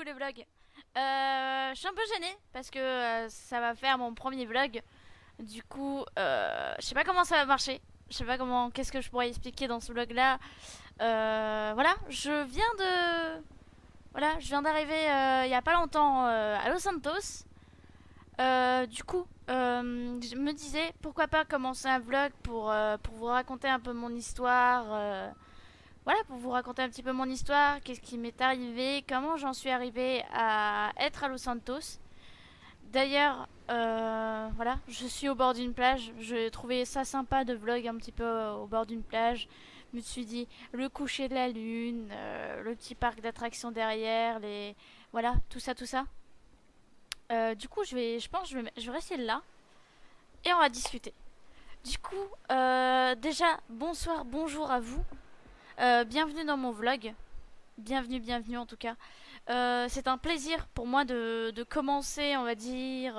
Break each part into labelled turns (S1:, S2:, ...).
S1: coup le vlog. Je suis un peu gênée parce que ça va faire mon premier vlog. Du coup, je sais pas comment ça va marcher. Je sais pas comment, qu'est-ce que je pourrais expliquer dans ce vlog là. Voilà, je viens d'arriver il y a pas longtemps à Los Santos. Du coup, je me disais pourquoi pas commencer un vlog pour vous raconter un peu mon histoire. Voilà, pour vous raconter un petit peu mon histoire, qu'est-ce qui m'est arrivé, comment j'en suis arrivée à être à Los Santos. D'ailleurs, voilà, je suis au bord d'une plage. Je trouvais ça sympa de vlog un petit peu au bord d'une plage. Je me suis dit, le coucher de la lune, le petit parc d'attractions derrière, voilà, tout ça, tout ça. Du coup, je pense, je vais rester là et on va discuter. Du coup, déjà, bonsoir, bonjour à vous. Bienvenue dans mon vlog. Bienvenue, bienvenue en tout cas. C'est un plaisir pour moi de commencer, on va dire,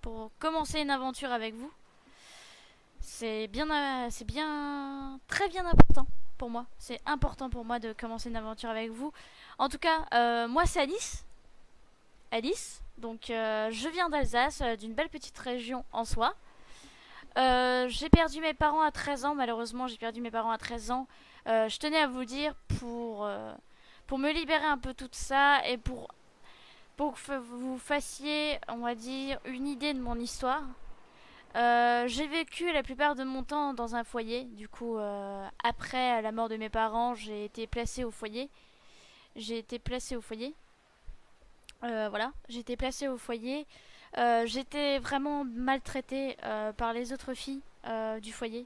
S1: pour commencer une aventure avec vous. C'est bien, très bien important pour moi. C'est important pour moi de commencer une aventure avec vous. En tout cas, moi c'est Alice. Alice. Donc je viens d'Alsace, d'une belle petite région en soi. J'ai perdu mes parents à 13 ans, malheureusement j'ai perdu mes parents à 13 ans. Je tenais à vous dire pour me libérer un peu tout ça et pour que vous fassiez, on va dire, une idée de mon histoire. J'ai vécu la plupart de mon temps dans un foyer. Du coup, après la mort de mes parents, j'ai été placée au foyer. J'ai été placée au foyer. Voilà, j'ai été placée au foyer. J'étais vraiment maltraitée par les autres filles du foyer.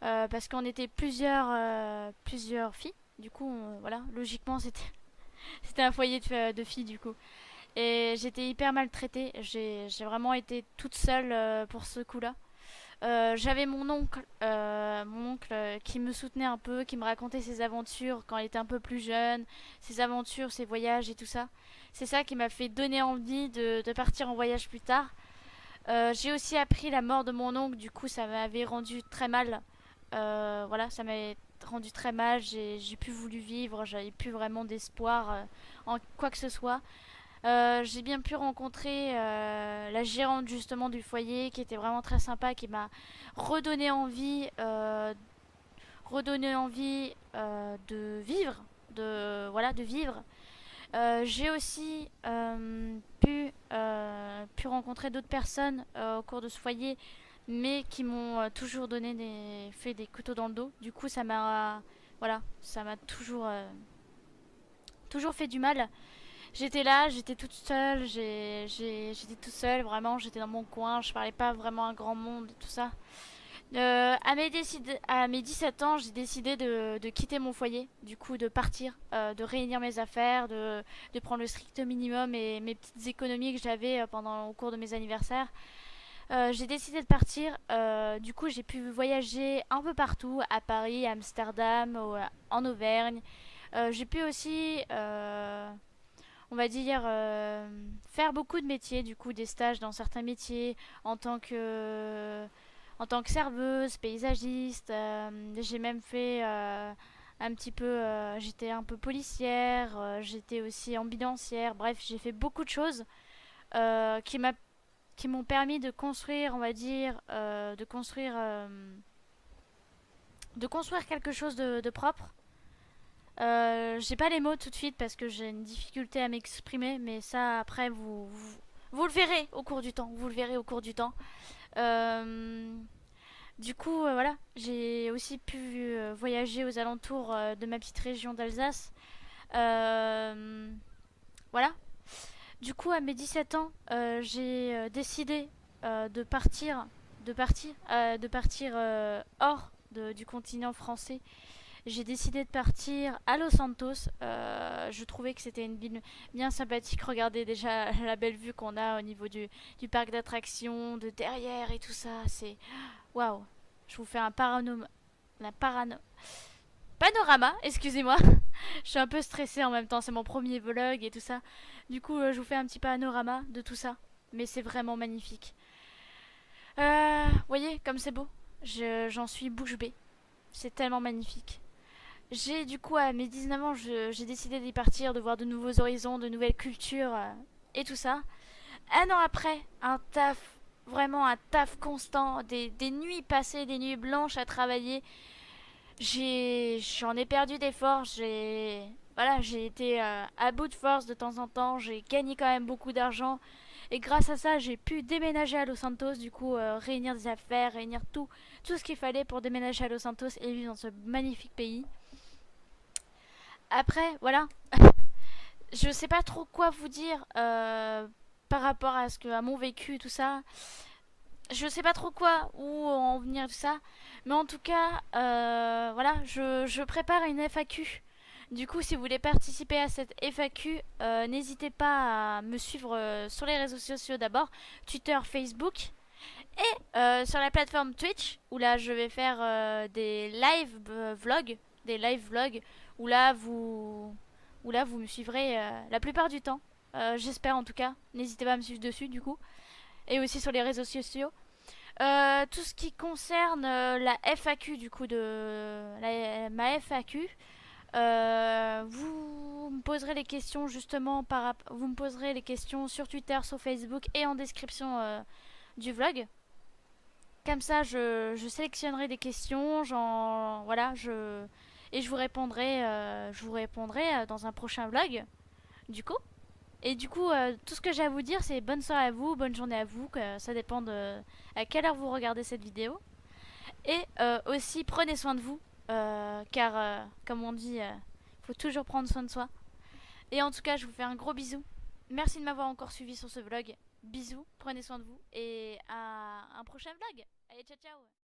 S1: Parce qu'on était plusieurs filles. Du coup, voilà, logiquement, c'était un foyer de filles du coup. Et j'étais hyper maltraitée. J'ai vraiment été toute seule pour ce coup-là. J'avais mon oncle qui me soutenait un peu, qui me racontait ses aventures quand il était un peu plus jeune, ses aventures, ses voyages et tout ça. C'est ça qui m'a fait donner envie de partir en voyage plus tard. J'ai aussi appris la mort de mon oncle, du coup ça m'avait rendu très mal. Voilà, ça m'avait rendu très mal, j'ai plus voulu vivre, j'avais plus vraiment d'espoir en quoi que ce soit. J'ai bien pu rencontrer la gérante justement du foyer qui était vraiment très sympa, qui m'a redonné envie, de vivre, de vivre. J'ai aussi pu rencontrer d'autres personnes au cours de ce foyer, mais qui m'ont toujours fait des couteaux dans le dos. Du coup, voilà, ça m'a toujours fait du mal. J'étais là, j'étais toute seule, j'étais toute seule, vraiment, j'étais dans mon coin, je parlais pas vraiment à un grand monde, tout ça. À mes 17 ans, j'ai décidé de quitter mon foyer, du coup de partir, de réunir mes affaires, de prendre le strict minimum et mes petites économies que j'avais au cours de mes anniversaires. J'ai décidé de partir, du coup j'ai pu voyager un peu partout, à Paris, à Amsterdam, en Auvergne. J'ai pu aussi on va dire, faire beaucoup de métiers, du coup des stages dans certains métiers en tant que, en tant que serveuse, paysagiste. J'ai même fait un petit peu, j'étais un peu policière, j'étais aussi ambulancière. Bref, j'ai fait beaucoup de choses euh, qui m'a, qui m'ont permis de construire, on va dire, de construire quelque chose de propre. J'ai pas les mots tout de suite parce que j'ai une difficulté à m'exprimer, mais ça après vous le verrez au cours du temps. Vous le verrez au cours du temps. Euh, du coup, voilà, j'ai aussi pu voyager aux alentours de ma petite région d'Alsace. Euh, voilà. Du coup, à mes 17 ans, j'ai décidé de partir hors du continent français. J'ai décidé de partir à Los Santos. Je trouvais que c'était une ville bien sympathique. Regardez déjà la belle vue qu'on a au niveau du parc d'attractions, de derrière et tout ça. C'est waouh. Je vous fais un panorama. Excusez-moi. Je suis un peu stressée en même temps. C'est mon premier vlog et tout ça. Du coup, je vous fais un petit panorama de tout ça. Mais c'est vraiment magnifique. Voyez comme c'est beau. J'en suis bouche bée. C'est tellement magnifique. J'ai du coup à mes 19 ans, j'ai décidé d'y partir, de voir de nouveaux horizons, de nouvelles cultures et tout ça. Un an après, un taf, vraiment un taf constant, des nuits passées, des nuits blanches à travailler. J'en ai perdu des forces, voilà, j'ai été à bout de force de temps en temps, j'ai gagné quand même beaucoup d'argent. Et grâce à ça, j'ai pu déménager à Los Santos, du coup, réunir des affaires, réunir tout ce qu'il fallait pour déménager à Los Santos et vivre dans ce magnifique pays. Après, voilà, je sais pas trop quoi vous dire par rapport à mon vécu, tout ça. Je sais pas trop quoi, où en venir, tout ça. Mais en tout cas, voilà, je prépare une FAQ. Du coup, si vous voulez participer à cette FAQ, n'hésitez pas à me suivre sur les réseaux sociaux d'abord, Twitter, Facebook, et sur la plateforme Twitch, où là je vais faire des live vlogs, où là vous me suivrez la plupart du temps. J'espère en tout cas. N'hésitez pas à me suivre dessus du coup, et aussi sur les réseaux sociaux. Tout ce qui concerne la FAQ du coup ma FAQ, vous me poserez les questions justement vous me poserez les questions sur Twitter, sur Facebook et en description du vlog. Comme ça, je sélectionnerai des questions, et je vous répondrai dans un prochain vlog, du coup. Et du coup, tout ce que j'ai à vous dire, c'est bonne soirée à vous, bonne journée à vous, que ça dépend de à quelle heure vous regardez cette vidéo. Et aussi, prenez soin de vous, car comme on dit, faut toujours prendre soin de soi. Et en tout cas, je vous fais un gros bisou. Merci de m'avoir encore suivi sur ce vlog. Bisous, prenez soin de vous et à un prochain vlog. Allez, ciao ciao.